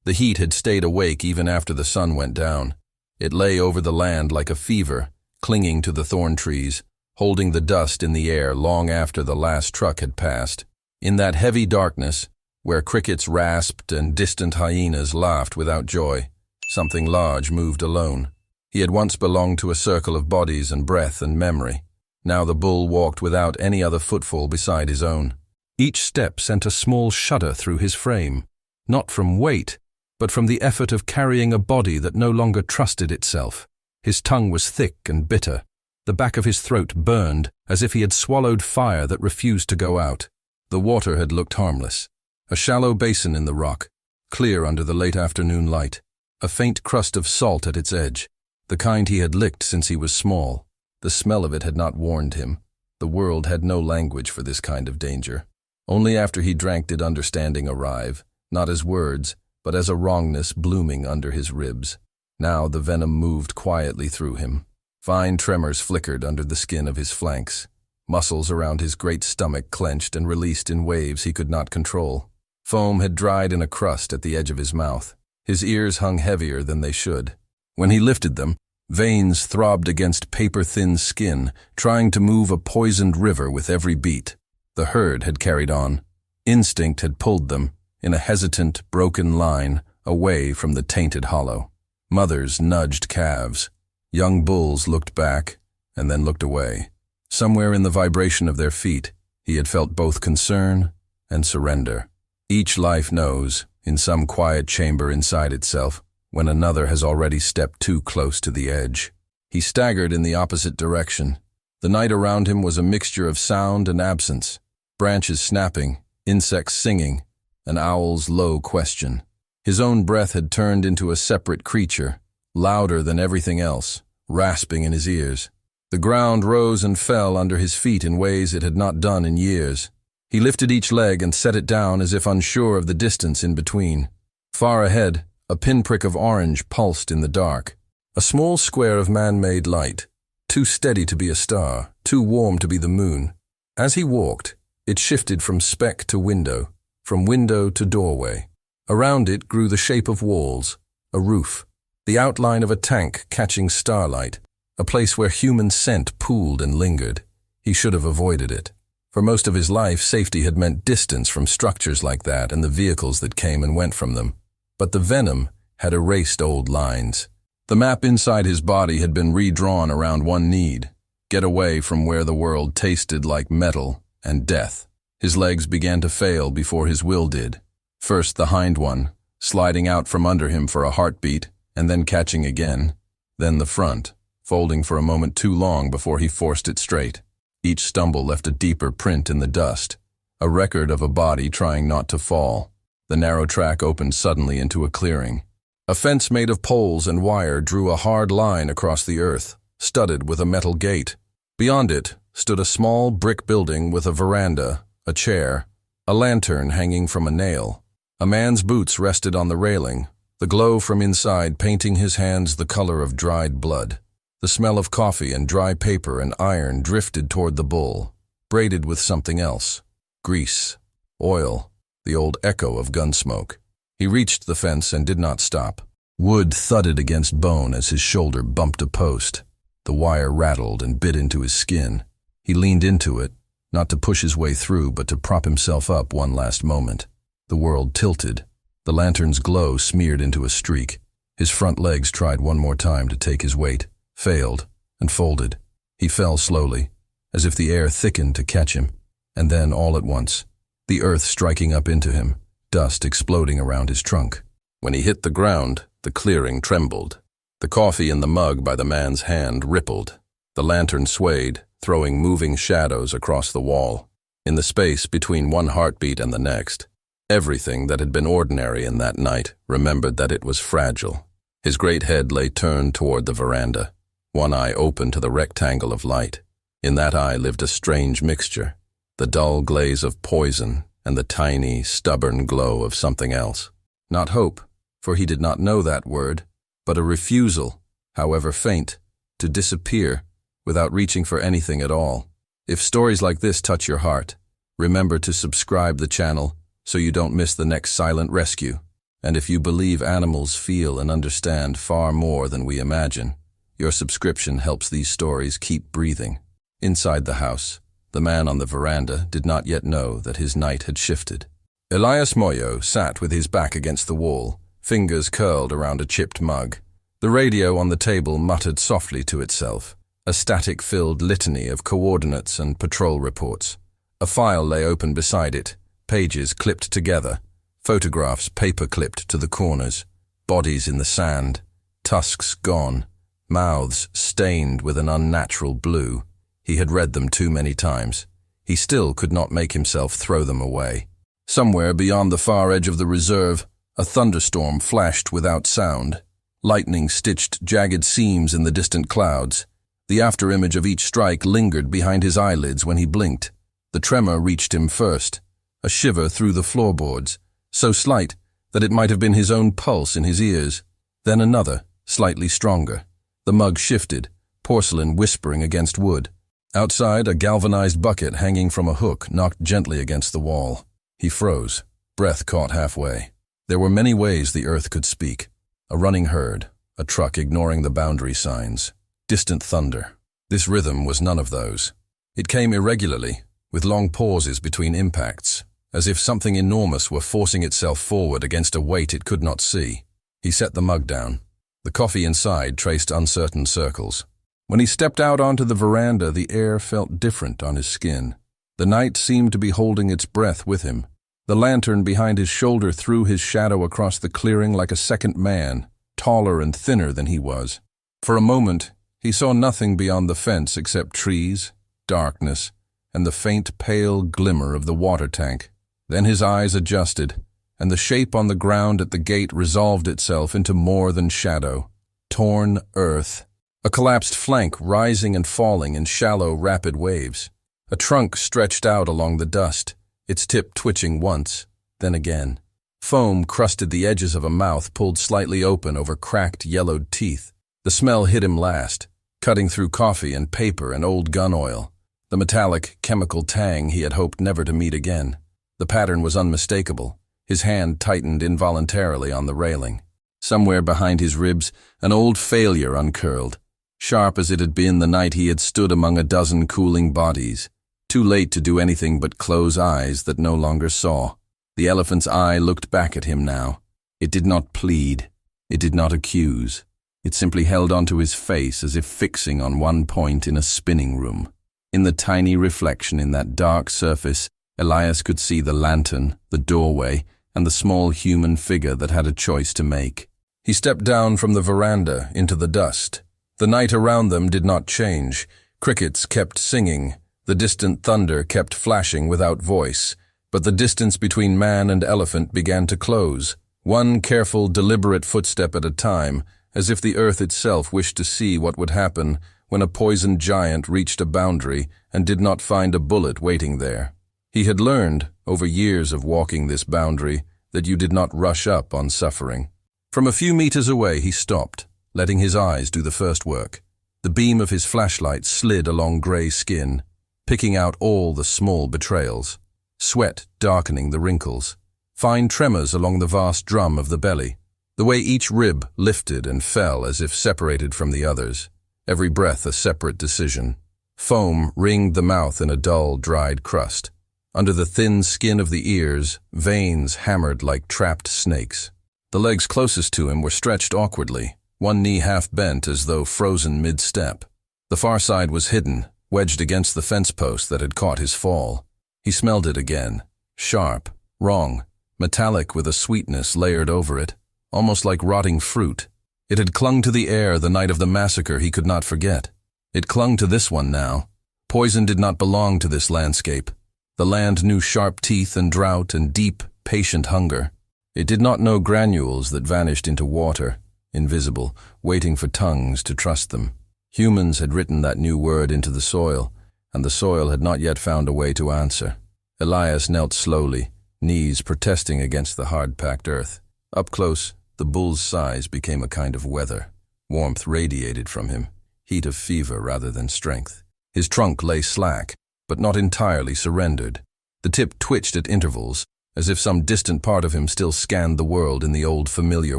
The heat had stayed awake even after the sun went down. It lay over the land like a fever, clinging to the thorn trees, holding the dust in the air long after the last truck had passed. In that heavy darkness, where crickets rasped and distant hyenas laughed without joy, something large moved alone. He had once belonged to a circle of bodies and breath and memory. Now the bull walked without any other footfall beside his own. Each step sent a small shudder through his frame, not from weight, but from the effort of carrying a body that no longer trusted itself. His tongue was thick and bitter. The back of his throat burned, as if he had swallowed fire that refused to go out. The water had looked harmless. A shallow basin in the rock, clear under the late afternoon light. A faint crust of salt at its edge, the kind he had licked since he was small. The smell of it had not warned him. The world had no language for this kind of danger. Only after he drank did understanding arrive, not as words, but as a wrongness blooming under his ribs. Now the venom moved quietly through him. Fine tremors flickered under the skin of his flanks. Muscles around his great stomach clenched and released in waves he could not control. Foam had dried in a crust at the edge of his mouth. His ears hung heavier than they should. When he lifted them, veins throbbed against paper-thin skin, trying to move a poisoned river with every beat. The herd had carried on. Instinct had pulled them, in a hesitant, broken line, away from the tainted hollow. Mothers nudged calves. Young bulls looked back, and then looked away. Somewhere in the vibration of their feet, he had felt both concern and surrender. Each life knows, in some quiet chamber inside itself, when another has already stepped too close to the edge. He staggered in the opposite direction. The night around him was a mixture of sound and absence. Branches snapping, insects singing, an owl's low question. His own breath had turned into a separate creature, louder than everything else, rasping in his ears. The ground rose and fell under his feet in ways it had not done in years. He lifted each leg and set it down as if unsure of the distance in between. Far ahead, a pinprick of orange pulsed in the dark. A small square of man-made light, too steady to be a star, too warm to be the moon. As he walked, it shifted from speck to window, from window to doorway. Around it grew the shape of walls, a roof, the outline of a tank catching starlight, a place where human scent pooled and lingered. He should have avoided it. For most of his life, safety had meant distance from structures like that and the vehicles that came and went from them. But the venom had erased old lines. The map inside his body had been redrawn around one need: get away from where the world tasted like metal and death. His legs began to fail before his will did. First the hind one, sliding out from under him for a heartbeat, and then catching again. Then the front, folding for a moment too long before he forced it straight. Each stumble left a deeper print in the dust, a record of a body trying not to fall. The narrow track opened suddenly into a clearing. A fence made of poles and wire drew a hard line across the earth, studded with a metal gate. Beyond it stood a small brick building with a veranda, a chair, a lantern hanging from a nail. A man's boots rested on the railing, the glow from inside painting his hands the color of dried blood. The smell of coffee and dry paper and iron drifted toward the bull, braided with something else: grease, oil, the old echo of gun smoke. He reached the fence and did not stop. Wood thudded against bone as his shoulder bumped a post. The wire rattled and bit into his skin. He leaned into it, not to push his way through, but to prop himself up one last moment. The world tilted. The lantern's glow smeared into a streak. His front legs tried one more time to take his weight, failed, and folded. He fell slowly, as if the air thickened to catch him, and then all at once, the earth striking up into him, dust exploding around his trunk. When he hit the ground, the clearing trembled. The coffee in the mug by the man's hand rippled. The lantern swayed, throwing moving shadows across the wall. In the space between one heartbeat and the next, everything that had been ordinary in that night remembered that it was fragile. His great head lay turned toward the veranda, one eye open to the rectangle of light. In that eye lived a strange mixture, the dull glaze of poison and the tiny, stubborn glow of something else. Not hope, for he did not know that word, but a refusal, however faint, to disappear without reaching for anything at all. If stories like this touch your heart, remember to subscribe the channel so you don't miss the next silent rescue. And if you believe animals feel and understand far more than we imagine, your subscription helps these stories keep breathing. Inside the house, the man on the veranda did not yet know that his night had shifted. Elias Moyo sat with his back against the wall, fingers curled around a chipped mug. The radio on the table muttered softly to itself, a static-filled litany of coordinates and patrol reports. A file lay open beside it, pages clipped together, photographs paper-clipped to the corners, bodies in the sand, tusks gone, mouths stained with an unnatural blue. He had read them too many times. He still could not make himself throw them away. Somewhere beyond the far edge of the reserve, a thunderstorm flashed without sound. Lightning stitched jagged seams in the distant clouds. The afterimage of each strike lingered behind his eyelids when he blinked. The tremor reached him first, a shiver through the floorboards, so slight that it might have been his own pulse in his ears. Then another, slightly stronger. The mug shifted, porcelain whispering against wood. Outside, a galvanized bucket hanging from a hook knocked gently against the wall. He froze, breath caught halfway. There were many ways the earth could speak. A running herd, a truck ignoring the boundary signs, distant thunder. This rhythm was none of those. It came irregularly, with long pauses between impacts, as if something enormous were forcing itself forward against a weight it could not see. He set the mug down. The coffee inside traced uncertain circles. When he stepped out onto the veranda, the air felt different on his skin. The night seemed to be holding its breath with him. The lantern behind his shoulder threw his shadow across the clearing like a second man, taller and thinner than he was. For a moment, he saw nothing beyond the fence except trees, darkness, and the faint pale glimmer of the water tank. Then his eyes adjusted, and the shape on the ground at the gate resolved itself into more than shadow. Torn earth. A collapsed flank rising and falling in shallow, rapid waves. A trunk stretched out along the dust, its tip twitching once, then again. Foam crusted the edges of a mouth pulled slightly open over cracked, yellowed teeth. The smell hit him last, cutting through coffee and paper and old gun oil. The metallic, chemical tang he had hoped never to meet again. The pattern was unmistakable. His hand tightened involuntarily on the railing. Somewhere behind his ribs, an old failure uncurled, sharp as it had been the night he had stood among a dozen cooling bodies, too late to do anything but close eyes that no longer saw. The elephant's eye looked back at him now. It did not plead. It did not accuse. It simply held onto his face as if fixing on one point in a spinning room. In the tiny reflection in that dark surface, Elias could see the lantern, the doorway, and the small human figure that had a choice to make. He stepped down from the veranda into the dust. The night around them did not change. Crickets kept singing. The distant thunder kept flashing without voice. But the distance between man and elephant began to close, one careful, deliberate footstep at a time, as if the earth itself wished to see what would happen when a poisoned giant reached a boundary and did not find a bullet waiting there. He had learned, over years of walking this boundary, that you did not rush up on suffering. From a few meters away he stopped, letting his eyes do the first work. The beam of his flashlight slid along gray skin, picking out all the small betrayals. Sweat darkening the wrinkles. Fine tremors along the vast drum of the belly. The way each rib lifted and fell as if separated from the others. Every breath a separate decision. Foam ringed the mouth in a dull, dried crust. Under the thin skin of the ears, veins hammered like trapped snakes. The legs closest to him were stretched awkwardly, one knee half bent as though frozen mid-step. The far side was hidden, wedged against the fence post that had caught his fall. He smelled it again. Sharp, wrong, metallic with a sweetness layered over it, almost like rotting fruit. It had clung to the air the night of the massacre he could not forget. It clung to this one now. Poison did not belong to this landscape. The land knew sharp teeth and drought and deep, patient hunger. It did not know granules that vanished into water, invisible, waiting for tongues to trust them. Humans had written that new word into the soil, and the soil had not yet found a way to answer. Elias knelt slowly, knees protesting against the hard-packed earth. Up close, the bull's size became a kind of weather. Warmth radiated from him, heat of fever rather than strength. His trunk lay slack, but not entirely surrendered. The tip twitched at intervals, as if some distant part of him still scanned the world in the old familiar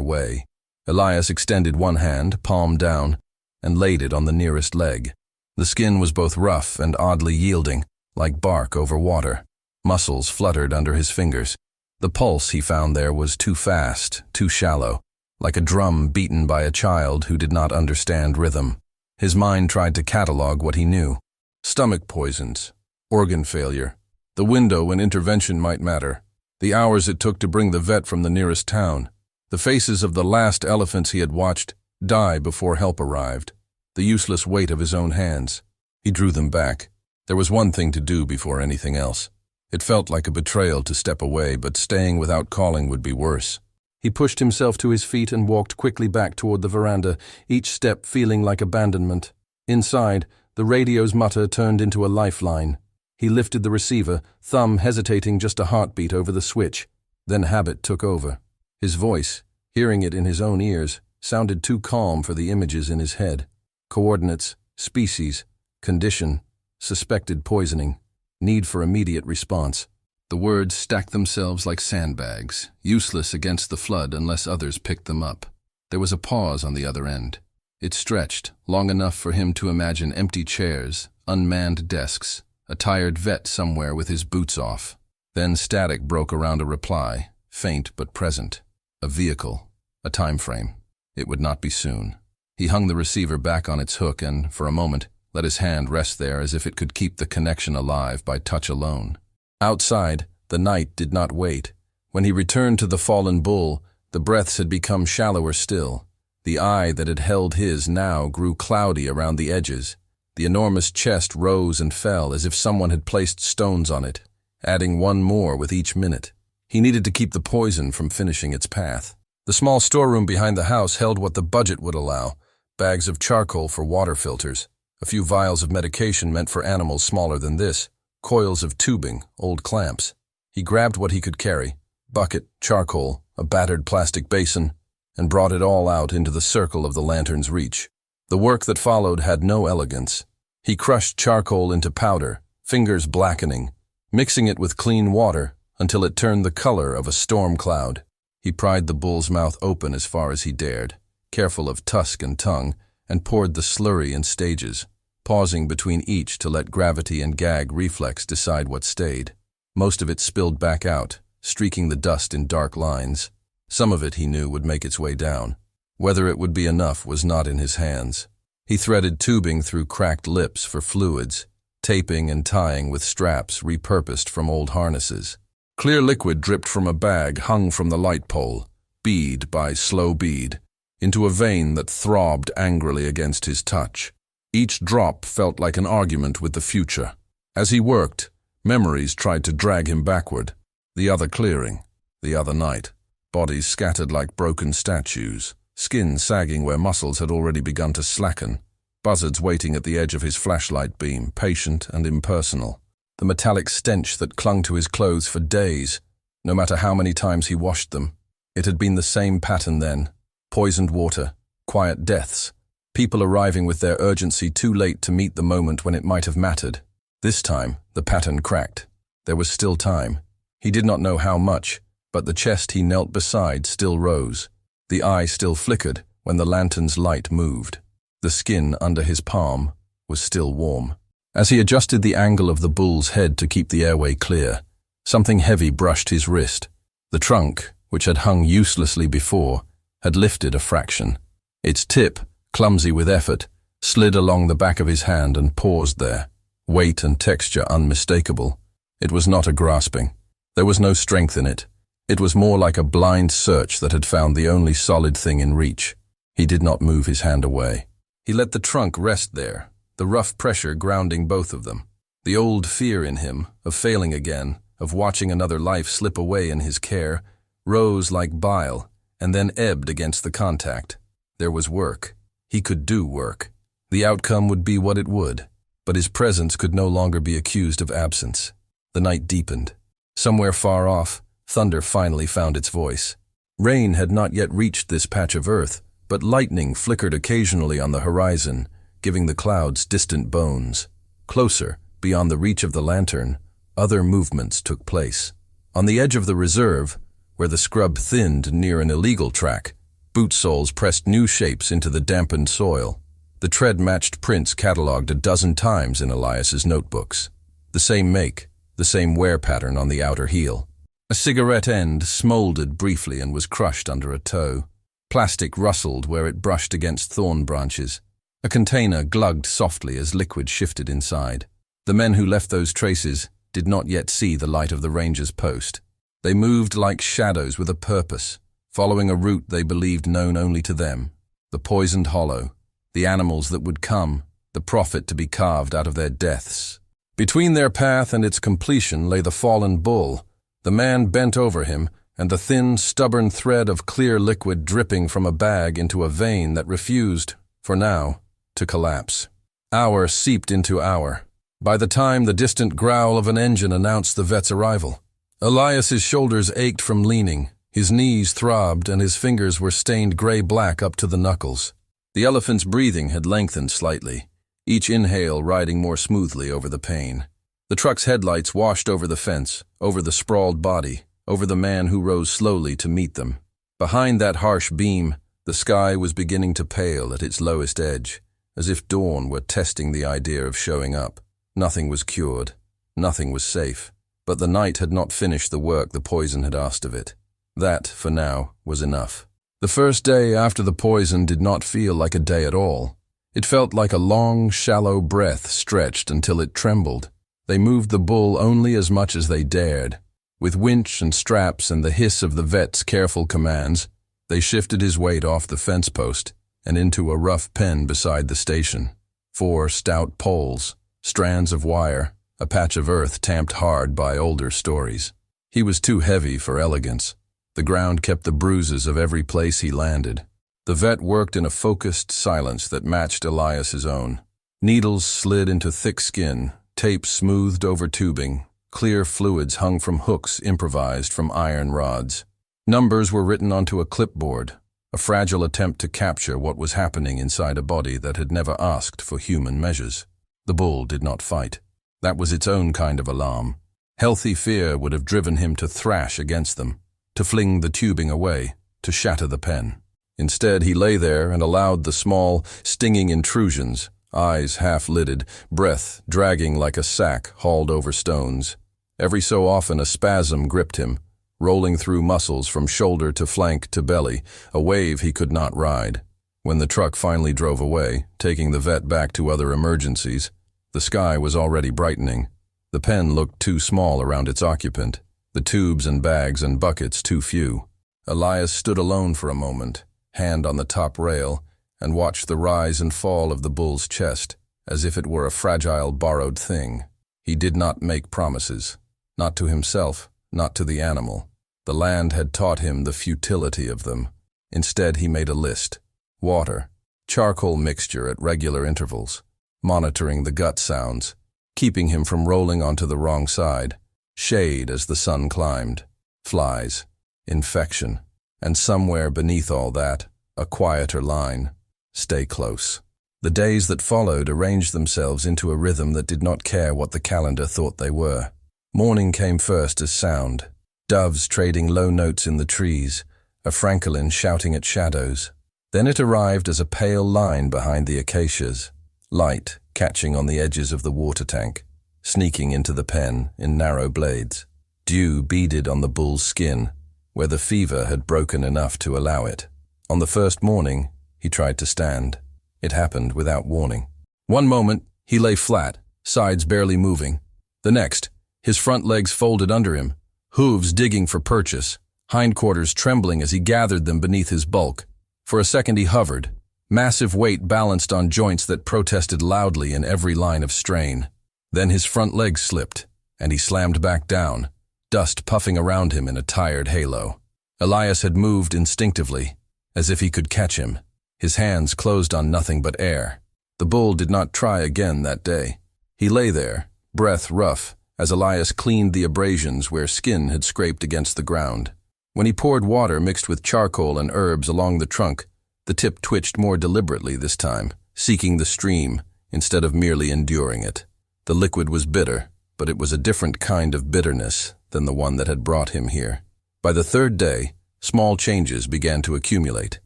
way. Elias extended one hand, palm down, and laid it on the nearest leg. The skin was both rough and oddly yielding, like bark over water. Muscles fluttered under his fingers. The pulse he found there was too fast, too shallow, like a drum beaten by a child who did not understand rhythm. His mind tried to catalog what he knew. Stomach poisons, organ failure, the window when intervention might matter, the hours it took to bring the vet from the nearest town, the faces of the last elephants he had watched die before help arrived, the useless weight of his own hands. He drew them back. There was one thing to do before anything else. It felt like a betrayal to step away, but staying without calling would be worse. He pushed himself to his feet and walked quickly back toward the veranda, each step feeling like abandonment. Inside, the radio's mutter turned into a lifeline. He lifted the receiver, thumb hesitating just a heartbeat over the switch. Then habit took over. His voice, hearing it in his own ears, sounded too calm for the images in his head. Coordinates, species, condition, suspected poisoning, need for immediate response. The words stacked themselves like sandbags, useless against the flood unless others picked them up. There was a pause on the other end. It stretched, long enough for him to imagine empty chairs, unmanned desks, a tired vet somewhere with his boots off. Then static broke around a reply, faint but present. A vehicle, a time frame. It would not be soon. He hung the receiver back on its hook and, for a moment, let his hand rest there as if it could keep the connection alive by touch alone. Outside, the night did not wait. When he returned to the fallen bull, the breaths had become shallower still. The eye that had held his now grew cloudy around the edges. The enormous chest rose and fell as if someone had placed stones on it, adding one more with each minute. He needed to keep the poison from finishing its path. The small storeroom behind the house held what the budget would allow: bags of charcoal for water filters, a few vials of medication meant for animals smaller than this, coils of tubing, old clamps. He grabbed what he could carry: bucket, charcoal, a battered plastic basin, and brought it all out into the circle of the lantern's reach. The work that followed had no elegance. He crushed charcoal into powder, fingers blackening, mixing it with clean water until it turned the color of a storm cloud. He pried the bull's mouth open as far as he dared, careful of tusk and tongue, and poured the slurry in stages, pausing between each to let gravity and gag reflex decide what stayed. Most of it spilled back out, streaking the dust in dark lines. Some of it, he knew, would make its way down. Whether it would be enough was not in his hands. He threaded tubing through cracked lips for fluids, taping and tying with straps repurposed from old harnesses. Clear liquid dripped from a bag hung from the light pole, bead by slow bead, into a vein that throbbed angrily against his touch. Each drop felt like an argument with the future. As he worked, memories tried to drag him backward. The other clearing, the other night, bodies scattered like broken statues, skin sagging where muscles had already begun to slacken, buzzards waiting at the edge of his flashlight beam, patient and impersonal. The metallic stench that clung to his clothes for days, no matter how many times he washed them. It had been the same pattern then: poisoned water, quiet deaths, people arriving with their urgency too late to meet the moment when it might have mattered. This time, the pattern cracked. There was still time. He did not know how much, but the chest he knelt beside still rose. The eye still flickered when the lantern's light moved. The skin under his palm was still warm. As he adjusted the angle of the bull's head to keep the airway clear, something heavy brushed his wrist. The trunk, which had hung uselessly before, had lifted a fraction. Its tip, clumsy with effort, slid along the back of his hand and paused there, weight and texture unmistakable. It was not a grasping. There was no strength in it. It was more like a blind search that had found the only solid thing in reach. He did not move his hand away. He let the trunk rest there, the rough pressure grounding both of them. The old fear in him, of failing again, of watching another life slip away in his care, rose like bile, and then ebbed against the contact. There was work. He could do work. The outcome would be what it would, but his presence could no longer be accused of absence. The night deepened. Somewhere far off, thunder finally found its voice. Rain had not yet reached this patch of earth, but lightning flickered occasionally on the horizon, giving the clouds distant bones. Closer, beyond the reach of the lantern, other movements took place. On the edge of the reserve, where the scrub thinned near an illegal track, boot soles pressed new shapes into the dampened soil. The tread matched prints catalogued a dozen times in Elias's notebooks. The same make, the same wear pattern on the outer heel. A cigarette end smoldered briefly and was crushed under a toe. Plastic rustled where it brushed against thorn branches. A container glugged softly as liquid shifted inside. The men who left those traces did not yet see the light of the ranger's post. They moved like shadows with a purpose, following a route they believed known only to them. The poisoned hollow, the animals that would come, the profit to be carved out of their deaths. Between their path and its completion lay the fallen bull. The man bent over him, and the thin, stubborn thread of clear liquid dripping from a bag into a vein that refused, for now, to collapse. Hour seeped into hour. By the time the distant growl of an engine announced the vet's arrival, Elias's shoulders ached from leaning, his knees throbbed, and his fingers were stained gray-black up to the knuckles. The elephant's breathing had lengthened slightly, each inhale riding more smoothly over the pain. The truck's headlights washed over the fence, over the sprawled body, over the man who rose slowly to meet them. Behind that harsh beam, the sky was beginning to pale at its lowest edge, as if dawn were testing the idea of showing up. Nothing was cured, nothing was safe, but the night had not finished the work the poison had asked of it. That, for now, was enough. The first day after the poison did not feel like a day at all. It felt like a long, shallow breath stretched until it trembled. They moved the bull only as much as they dared. With winch and straps and the hiss of the vet's careful commands, they shifted his weight off the fence post and into a rough pen beside the station. 4 stout poles, strands of wire, a patch of earth tamped hard by older stories. He was too heavy for elegance. The ground kept the bruises of every place he landed. The vet worked in a focused silence that matched Elias's own. Needles slid into thick skin, tape smoothed over tubing, clear fluids hung from hooks improvised from iron rods. Numbers were written onto a clipboard, a fragile attempt to capture what was happening inside a body that had never asked for human measures. The bull did not fight. That was its own kind of alarm. Healthy fear would have driven him to thrash against them, to fling the tubing away, to shatter the pen. Instead, he lay there and allowed the small, stinging intrusions, eyes half-lidded, breath dragging like a sack hauled over stones. Every so often a spasm gripped him, rolling through muscles from shoulder to flank to belly, a wave he could not ride. When the truck finally drove away, taking the vet back to other emergencies, the sky was already brightening. The pen looked too small around its occupant, the tubes and bags and buckets too few. Elias stood alone for a moment, hand on the top rail, and watched the rise and fall of the bull's chest, as if it were a fragile borrowed thing. He did not make promises, not to himself, not to the animal. The land had taught him the futility of them. Instead, he made a list. Water, charcoal mixture at regular intervals, monitoring the gut sounds, keeping him from rolling onto the wrong side, shade as the sun climbed, flies, infection, and somewhere beneath all that, a quieter line. Stay close. The days that followed arranged themselves into a rhythm that did not care what the calendar thought they were. Morning came first as sound, doves trading low notes in the trees, a francolin shouting at shadows. Then it arrived as a pale line behind the acacias, light catching on the edges of the water tank, sneaking into the pen in narrow blades. Dew beaded on the bull's skin, where the fever had broken enough to allow it. On the first morning, he tried to stand. It happened without warning. One moment, he lay flat, sides barely moving. The next, his front legs folded under him, hooves digging for purchase, hindquarters trembling as he gathered them beneath his bulk. For a second he hovered, massive weight balanced on joints that protested loudly in every line of strain. Then his front legs slipped, and he slammed back down, dust puffing around him in a tired halo. Elias had moved instinctively, as if he could catch him. His hands closed on nothing but air. The bull did not try again that day. He lay there, breath rough, as Elias cleaned the abrasions where skin had scraped against the ground. When he poured water mixed with charcoal and herbs along the trunk, the tip twitched more deliberately this time, seeking the stream instead of merely enduring it. The liquid was bitter, but it was a different kind of bitterness than the one that had brought him here. By the third day, small changes began to accumulate.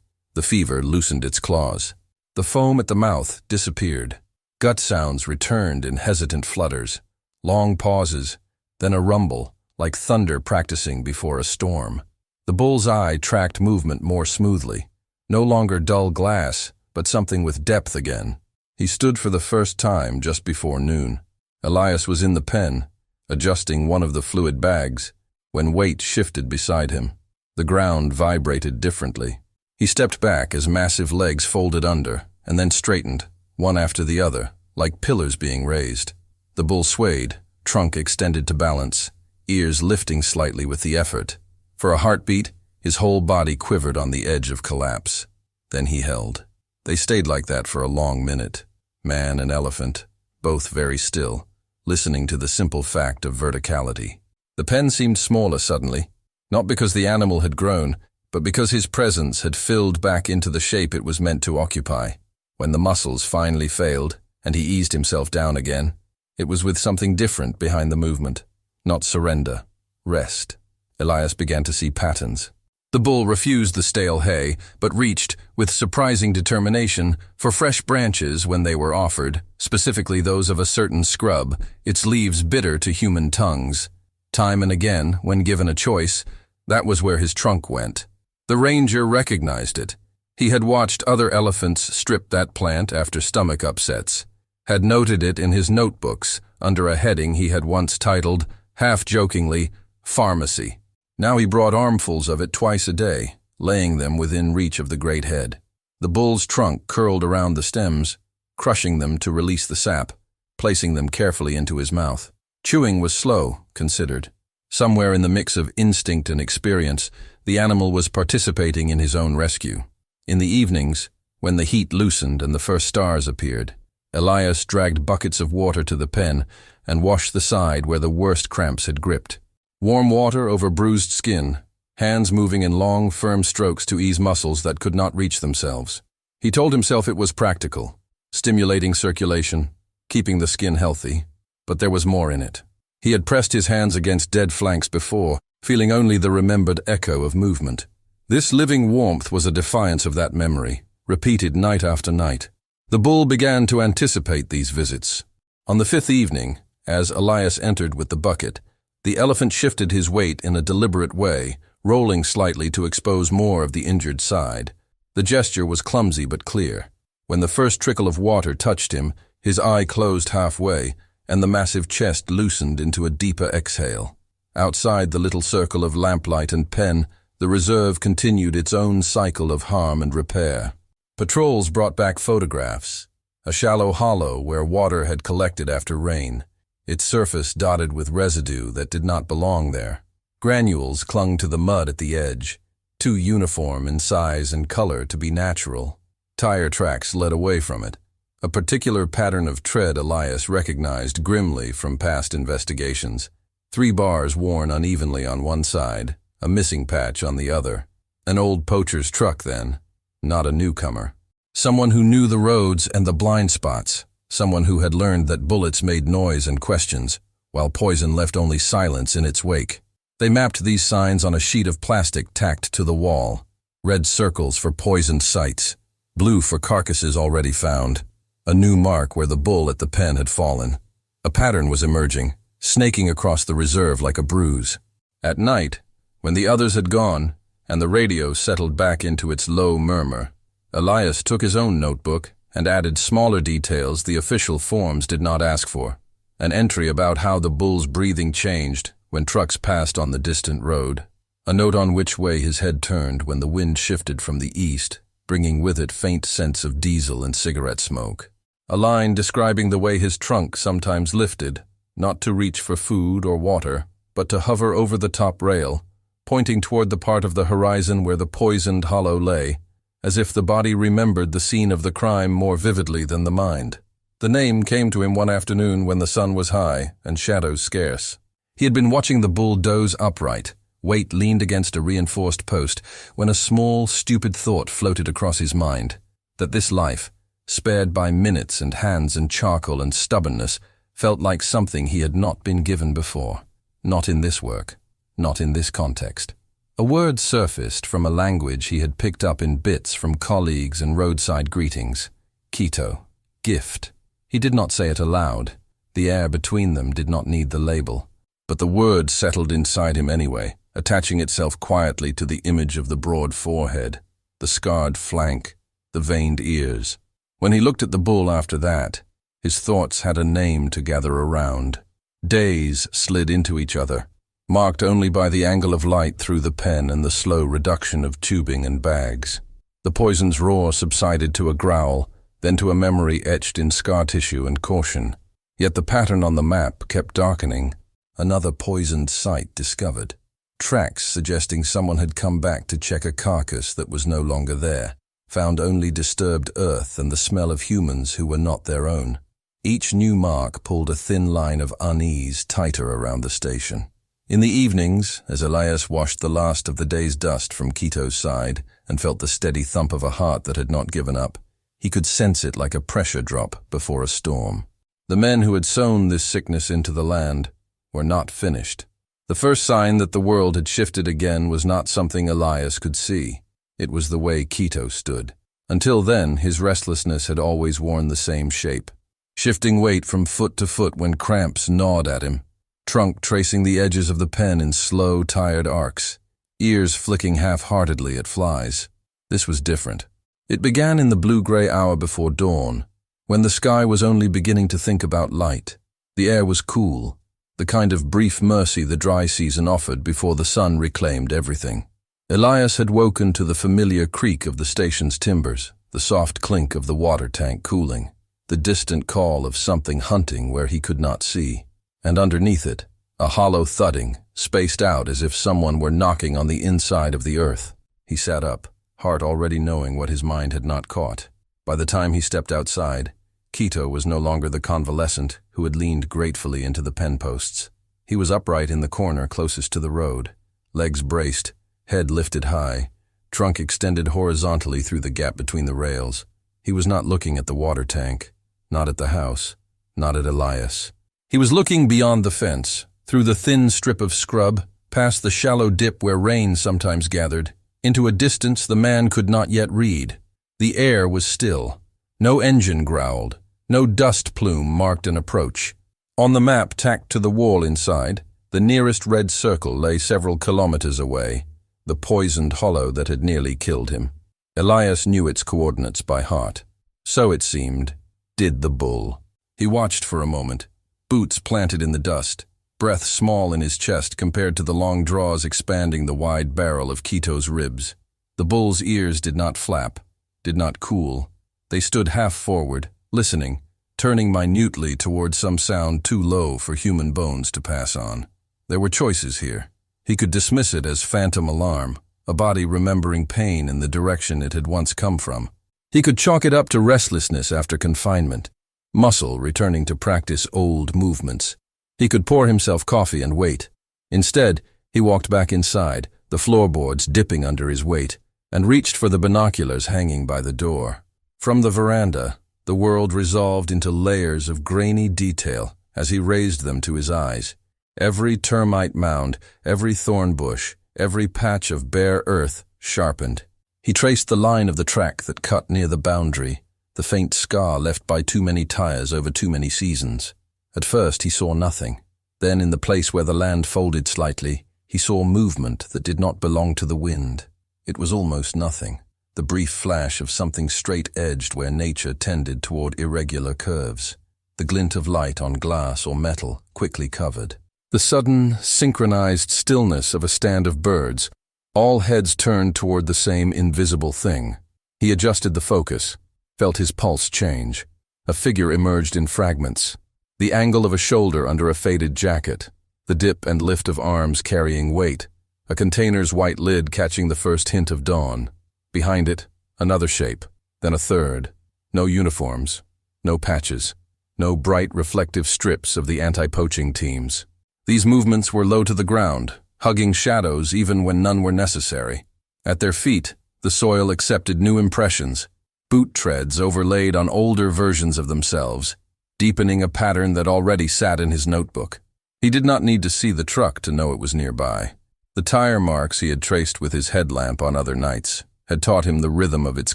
The fever loosened its claws. The foam at the mouth disappeared. Gut sounds returned in hesitant flutters. Long pauses, then a rumble, like thunder practicing before a storm. The bull's eye tracked movement more smoothly. No longer dull glass, but something with depth again. He stood for the first time just before noon. Elias was in the pen, adjusting one of the fluid bags, when weight shifted beside him. The ground vibrated differently. He stepped back as massive legs folded under, and then straightened, one after the other, like pillars being raised. The bull swayed, trunk extended to balance, ears lifting slightly with the effort. For a heartbeat, his whole body quivered on the edge of collapse. Then he held. They stayed like that for a long minute. Man and elephant, both very still, listening to the simple fact of verticality. The pen seemed smaller suddenly, not because the animal had grown, but because his presence had filled back into the shape it was meant to occupy. When the muscles finally failed, and he eased himself down again, it was with something different behind the movement. Not surrender, rest. Elias began to see patterns. The bull refused the stale hay, but reached, with surprising determination, for fresh branches when they were offered, specifically those of a certain scrub, its leaves bitter to human tongues. Time and again, when given a choice, that was where his trunk went. The ranger recognized it. He had watched other elephants strip that plant after stomach upsets, had noted it in his notebooks under a heading he had once titled, half-jokingly, Pharmacy. Now he brought armfuls of it twice a day, laying them within reach of the great head. The bull's trunk curled around the stems, crushing them to release the sap, placing them carefully into his mouth. Chewing was slow, considered. Somewhere in the mix of instinct and experience, the animal was participating in his own rescue. In the evenings, when the heat loosened and the first stars appeared, Elias dragged buckets of water to the pen and washed the side where the worst cramps had gripped. Warm water over bruised skin, hands moving in long, firm strokes to ease muscles that could not reach themselves. He told himself it was practical, stimulating circulation, keeping the skin healthy, but there was more in it. He had pressed his hands against dead flanks before, feeling only the remembered echo of movement. This living warmth was a defiance of that memory, repeated night after night. The bull began to anticipate these visits. On the fifth evening, as Elias entered with the bucket, the elephant shifted his weight in a deliberate way, rolling slightly to expose more of the injured side. The gesture was clumsy but clear. When the first trickle of water touched him, his eye closed halfway, and the massive chest loosened into a deeper exhale. Outside the little circle of lamplight and pen, the reserve continued its own cycle of harm and repair. Patrols brought back photographs. A shallow hollow where water had collected after rain, its surface dotted with residue that did not belong there. Granules clung to the mud at the edge, too uniform in size and color to be natural. Tire tracks led away from it, a particular pattern of tread Elias recognized grimly from past investigations. 3 bars worn unevenly on one side, a missing patch on the other. An old poacher's truck then, not a newcomer. Someone who knew the roads and the blind spots. Someone who had learned that bullets made noise and questions, while poison left only silence in its wake. They mapped these signs on a sheet of plastic tacked to the wall. Red circles for poisoned sites, blue for carcasses already found. A new mark where the bull at the pen had fallen. A pattern was emerging, snaking across the reserve like a bruise. At night, when the others had gone, and the radio settled back into its low murmur, Elias took his own notebook and added smaller details the official forms did not ask for. An entry about how the bull's breathing changed when trucks passed on the distant road. A note on which way his head turned when the wind shifted from the east, bringing with it faint scents of diesel and cigarette smoke. A line describing the way his trunk sometimes lifted, not to reach for food or water, but to hover over the top rail, pointing toward the part of the horizon where the poisoned hollow lay, as if the body remembered the scene of the crime more vividly than the mind. The name came to him one afternoon when the sun was high and shadows scarce. He had been watching the bull doze upright, weight leaned against a reinforced post, when a small, stupid thought floated across his mind, that this life, spared by minutes and hands and charcoal and stubbornness, felt like something he had not been given before, not in this work. not in this context. A word surfaced from a language he had picked up in bits from colleagues and roadside greetings. Keto. Gift. He did not say it aloud. The air between them did not need the label. But the word settled inside him anyway, attaching itself quietly to the image of the broad forehead, the scarred flank, the veined ears. When he looked at the bull after that, his thoughts had a name to gather around. Days slid into each other, marked only by the angle of light through the pen and the slow reduction of tubing and bags. The poison's roar subsided to a growl, then to a memory etched in scar tissue and caution. Yet the pattern on the map kept darkening. Another poisoned site discovered. Tracks suggesting someone had come back to check a carcass that was no longer there, found only disturbed earth and the smell of humans who were not their own. Each new mark pulled a thin line of unease tighter around the station. In the evenings, as Elias washed the last of the day's dust from Keto's side and felt the steady thump of a heart that had not given up, he could sense it like a pressure drop before a storm. The men who had sown this sickness into the land were not finished. The first sign that the world had shifted again was not something Elias could see. It was the way Keto stood. Until then, his restlessness had always worn the same shape. Shifting weight from foot to foot when cramps gnawed at him. Trunk tracing the edges of the pen in slow, tired arcs. Ears flicking half-heartedly at flies. This was different. It began in the blue-gray hour before dawn, when the sky was only beginning to think about light. The air was cool, the kind of brief mercy the dry season offered before the sun reclaimed everything. Elias had woken to the familiar creak of the station's timbers, the soft clink of the water tank cooling, the distant call of something hunting where he could not see, and underneath it, a hollow thudding, spaced out as if someone were knocking on the inside of the earth. He sat up, heart already knowing what his mind had not caught. By the time he stepped outside, Keto was no longer the convalescent who had leaned gratefully into the pen posts. He was upright in the corner closest to the road, legs braced, head lifted high, trunk extended horizontally through the gap between the rails. He was not looking at the water tank, not at the house, not at Elias. He was looking beyond the fence, through the thin strip of scrub, past the shallow dip where rain sometimes gathered, into a distance the man could not yet read. The air was still. No engine growled. No dust plume marked an approach. On the map tacked to the wall inside, the nearest red circle lay several kilometers away, the poisoned hollow that had nearly killed him. Elias knew its coordinates by heart. So it seemed, did the bull. He watched for a moment, boots planted in the dust, breath small in his chest compared to the long draws expanding the wide barrel of Keto's ribs. The bull's ears did not flap, did not cool. They stood half forward, listening, turning minutely toward some sound too low for human bones to pass on. There were choices here. He could dismiss it as phantom alarm, a body remembering pain in the direction it had once come from. He could chalk it up to restlessness after confinement, muscle returning to practice old movements. He could pour himself coffee and wait. Instead, he walked back inside, the floorboards dipping under his weight, and reached for the binoculars hanging by the door. From the veranda, the world resolved into layers of grainy detail as he raised them to his eyes. Every termite mound, every thorn bush, every patch of bare earth sharpened. He traced the line of the track that cut near the boundary, the faint scar left by too many tires over too many seasons. At first he saw nothing. Then in the place where the land folded slightly, he saw movement that did not belong to the wind. It was almost nothing. The brief flash of something straight-edged where nature tended toward irregular curves. The glint of light on glass or metal quickly covered. The sudden, synchronized stillness of a stand of birds, all heads turned toward the same invisible thing. He adjusted the focus, felt his pulse change. A figure emerged in fragments. The angle of a shoulder under a faded jacket, the dip and lift of arms carrying weight, a container's white lid catching the first hint of dawn. Behind it, another shape, then a third. No uniforms, no patches, no bright reflective strips of the anti-poaching teams. These movements were low to the ground, hugging shadows even when none were necessary. At their feet, the soil accepted new impressions, boot treads overlaid on older versions of themselves, deepening a pattern that already sat in his notebook. He did not need to see the truck to know it was nearby. The tire marks he had traced with his headlamp on other nights had taught him the rhythm of its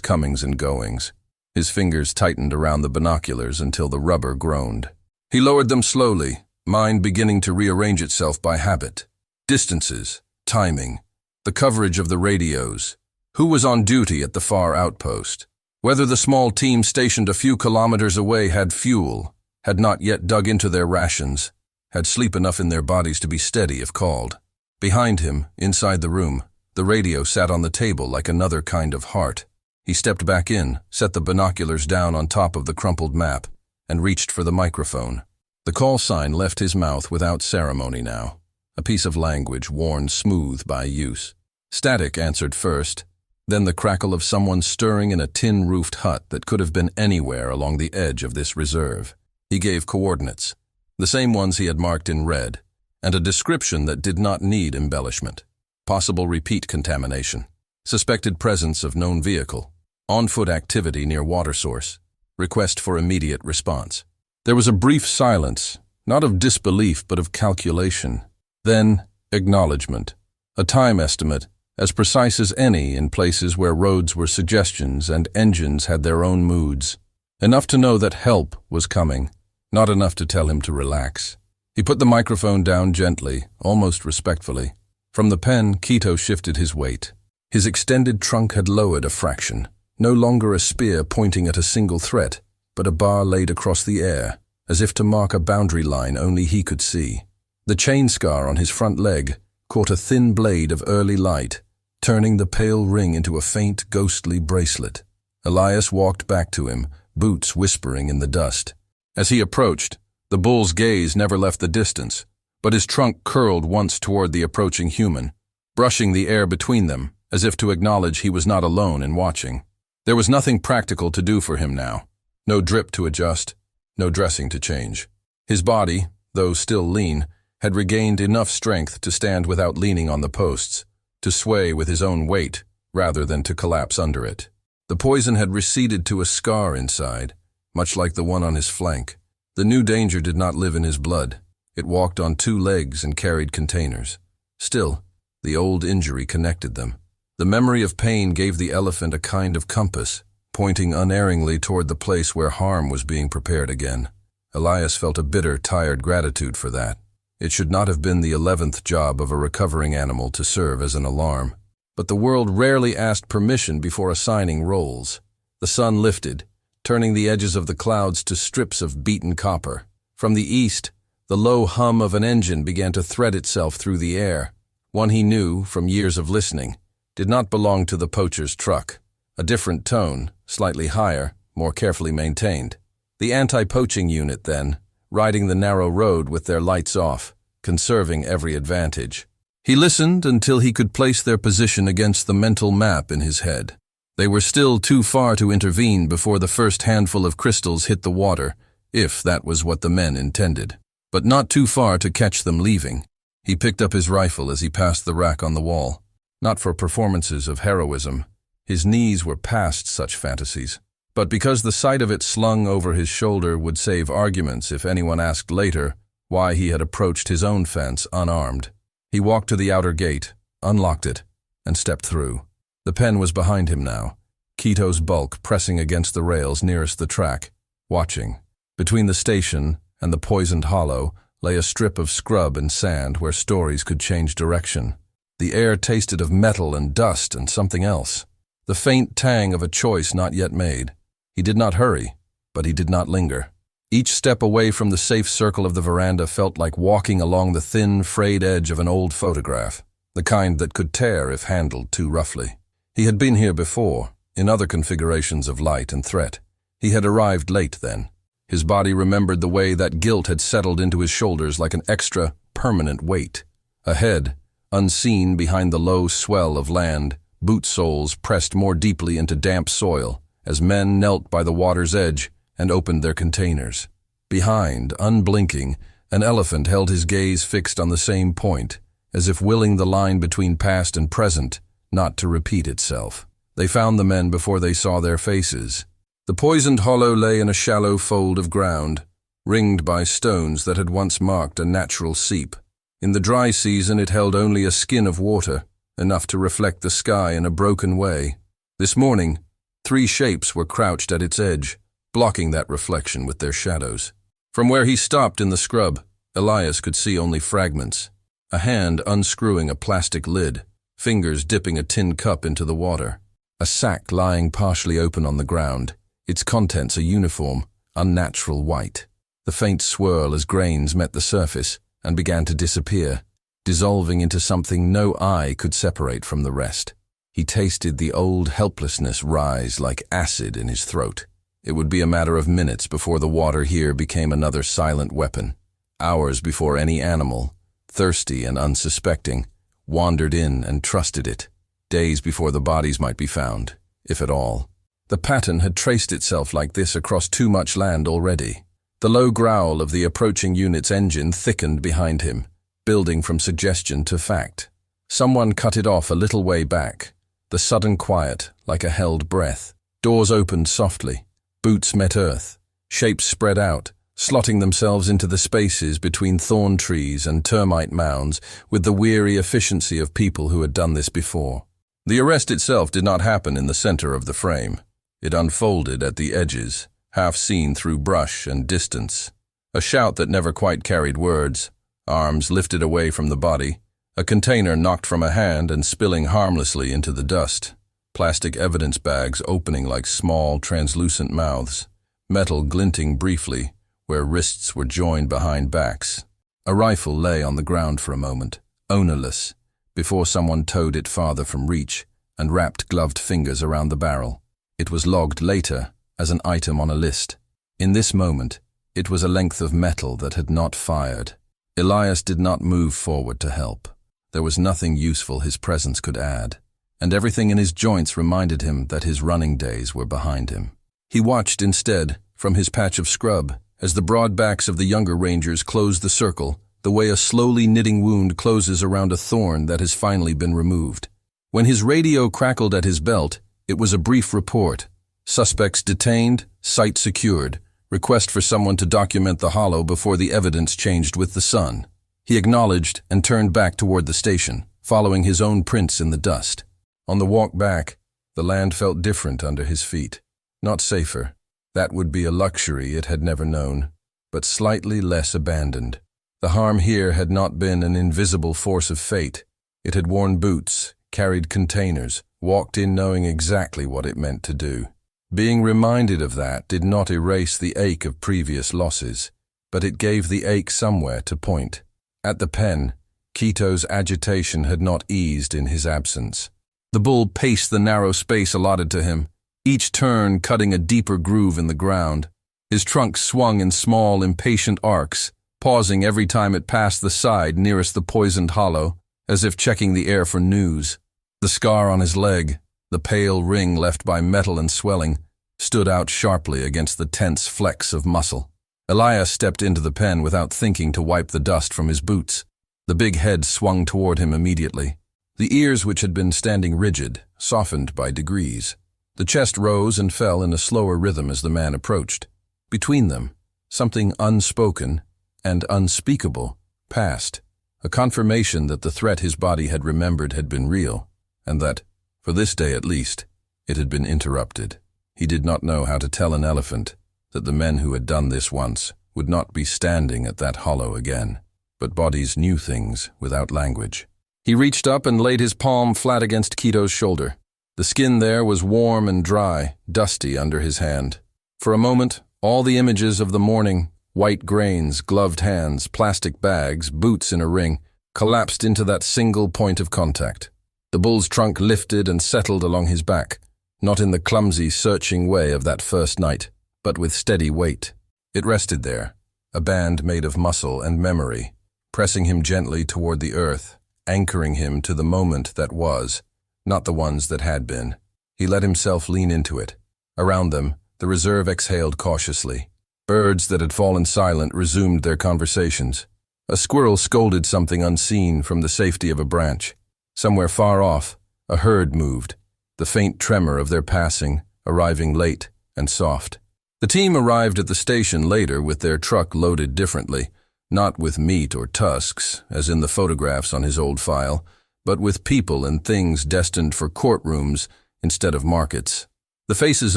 comings and goings. His fingers tightened around the binoculars until the rubber groaned. He lowered them slowly, mind beginning to rearrange itself by habit. Distances, timing, the coverage of the radios, who was on duty at the far outpost, whether the small team stationed a few kilometers away had fuel, had not yet dug into their rations, had sleep enough in their bodies to be steady if called. Behind him, inside the room, the radio sat on the table like another kind of heart. He stepped back in, set the binoculars down on top of the crumpled map, and reached for the microphone. The call sign left his mouth without ceremony now, a piece of language worn smooth by use. Static answered first, then the crackle of someone stirring in a tin-roofed hut that could have been anywhere along the edge of this reserve. He gave coordinates, the same ones he had marked in red, and a description that did not need embellishment. Possible repeat contamination, suspected presence of known vehicle, on-foot activity near water source, request for immediate response. There was a brief silence, not of disbelief but of calculation. Then, acknowledgement, a time estimate, as precise as any in places where roads were suggestions and engines had their own moods. Enough to know that help was coming, not enough to tell him to relax. He put the microphone down gently, almost respectfully. From the pen, Quito shifted his weight. His extended trunk had lowered a fraction, no longer a spear pointing at a single threat, but a bar laid across the air, as if to mark a boundary line only he could see. The chain scar on his front leg caught a thin blade of early light, turning the pale ring into a faint, ghostly bracelet. Elias walked back to him, boots whispering in the dust. As he approached, the bull's gaze never left the distance, but his trunk curled once toward the approaching human, brushing the air between them, as if to acknowledge he was not alone in watching. There was nothing practical to do for him now. No drip to adjust, no dressing to change. His body, though still lean, had regained enough strength to stand without leaning on the posts, to sway with his own weight, rather than to collapse under it. The poison had receded to a scar inside, much like the one on his flank. The new danger did not live in his blood. It walked on two legs and carried containers. Still, the old injury connected them. The memory of pain gave the elephant a kind of compass, pointing unerringly toward the place where harm was being prepared again. Elias felt a bitter, tired gratitude for that. It should not have been the 11th job of a recovering animal to serve as an alarm. But the world rarely asked permission before assigning roles. The sun lifted, turning the edges of the clouds to strips of beaten copper. From the east, the low hum of an engine began to thread itself through the air. One he knew, from years of listening, did not belong to the poacher's truck. A different tone, slightly higher, more carefully maintained. The anti-poaching unit, then, riding the narrow road with their lights off, conserving every advantage. He listened until he could place their position against the mental map in his head. They were still too far to intervene before the first handful of crystals hit the water, if that was what the men intended. But not too far to catch them leaving. He picked up his rifle as he passed the rack on the wall. Not for performances of heroism. His knees were past such fantasies. But because the sight of it slung over his shoulder would save arguments if anyone asked later why he had approached his own fence unarmed. He walked to the outer gate, unlocked it, and stepped through. The pen was behind him now, Quito's bulk pressing against the rails nearest the track, watching. Between the station and the poisoned hollow lay a strip of scrub and sand where stories could change direction. The air tasted of metal and dust and something else. The faint tang of a choice not yet made. He did not hurry, but he did not linger. Each step away from the safe circle of the veranda felt like walking along the thin, frayed edge of an old photograph, the kind that could tear if handled too roughly. He had been here before, in other configurations of light and threat. He had arrived late then. His body remembered the way that guilt had settled into his shoulders like an extra, permanent weight. Ahead, unseen behind the low swell of land, boot soles pressed more deeply into damp soil as men knelt by the water's edge and opened their containers. Behind, unblinking, an elephant held his gaze fixed on the same point, as if willing the line between past and present not to repeat itself. They found the men before they saw their faces. The poisoned hollow lay in a shallow fold of ground, ringed by stones that had once marked a natural seep. In the dry season it held only a skin of water, enough to reflect the sky in a broken way. This morning, 3 shapes were crouched at its edge, blocking that reflection with their shadows. From where he stopped in the scrub, Elias could see only fragments. A hand unscrewing a plastic lid, fingers dipping a tin cup into the water. A sack lying partially open on the ground, its contents a uniform, unnatural white. The faint swirl as grains met the surface and began to disappear, dissolving into something no eye could separate from the rest. He tasted the old helplessness rise like acid in his throat. It would be a matter of minutes before the water here became another silent weapon. Hours before any animal, thirsty and unsuspecting, wandered in and trusted it. Days before the bodies might be found, if at all. The pattern had traced itself like this across too much land already. The low growl of the approaching unit's engine thickened behind him, building from suggestion to fact. Someone cut it off a little way back. The sudden quiet, like a held breath. Doors opened softly. Boots met earth. Shapes spread out, slotting themselves into the spaces between thorn trees and termite mounds with the weary efficiency of people who had done this before. The arrest itself did not happen in the center of the frame. It unfolded at the edges, half seen through brush and distance. A shout that never quite carried words, arms lifted away from the body, a container knocked from a hand and spilling harmlessly into the dust, plastic evidence bags opening like small, translucent mouths, metal glinting briefly where wrists were joined behind backs. A rifle lay on the ground for a moment, ownerless, before someone towed it farther from reach and wrapped gloved fingers around the barrel. It was logged later as an item on a list. In this moment, it was a length of metal that had not fired. Elias did not move forward to help. There was nothing useful his presence could add, and everything in his joints reminded him that his running days were behind him. He watched instead, from his patch of scrub, as the broad backs of the younger rangers closed the circle, the way a slowly knitting wound closes around a thorn that has finally been removed. When his radio crackled at his belt, it was a brief report. Suspects detained, site secured, request for someone to document the hollow before the evidence changed with the sun. He acknowledged and turned back toward the station, following his own prints in the dust. On the walk back, the land felt different under his feet. Not safer. That would be a luxury it had never known, but slightly less abandoned. The harm here had not been an invisible force of fate. It had worn boots, carried containers, walked in knowing exactly what it meant to do. Being reminded of that did not erase the ache of previous losses, but it gave the ache somewhere to point. At the pen, Quito's agitation had not eased in his absence. The bull paced the narrow space allotted to him, each turn cutting a deeper groove in the ground. His trunk swung in small, impatient arcs, pausing every time it passed the side nearest the poisoned hollow, as if checking the air for news. The scar on his leg, the pale ring left by metal and swelling, stood out sharply against the tense flecks of muscle. Elias stepped into the pen without thinking to wipe the dust from his boots. The big head swung toward him immediately. The ears, which had been standing rigid, softened by degrees. The chest rose and fell in a slower rhythm as the man approached. Between them, something unspoken and unspeakable passed, a confirmation that the threat his body had remembered had been real, and that, for this day at least, it had been interrupted. He did not know how to tell an elephant that the men who had done this once would not be standing at that hollow again, but bodies knew things without language. He reached up and laid his palm flat against Quito's shoulder. The skin there was warm and dry, dusty under his hand. For a moment, all the images of the morning, white grains, gloved hands, plastic bags, boots in a ring, collapsed into that single point of contact. The bull's trunk lifted and settled along his back, not in the clumsy, searching way of that first night, but with steady weight. It rested there, a band made of muscle and memory, pressing him gently toward the earth, anchoring him to the moment that was, not the ones that had been. He let himself lean into it. Around them, the reserve exhaled cautiously. Birds that had fallen silent resumed their conversations. A squirrel scolded something unseen from the safety of a branch. Somewhere far off, a herd moved, the faint tremor of their passing, arriving late and soft. The team arrived at the station later with their truck loaded differently, not with meat or tusks, as in the photographs on his old file, but with people and things destined for courtrooms instead of markets. The faces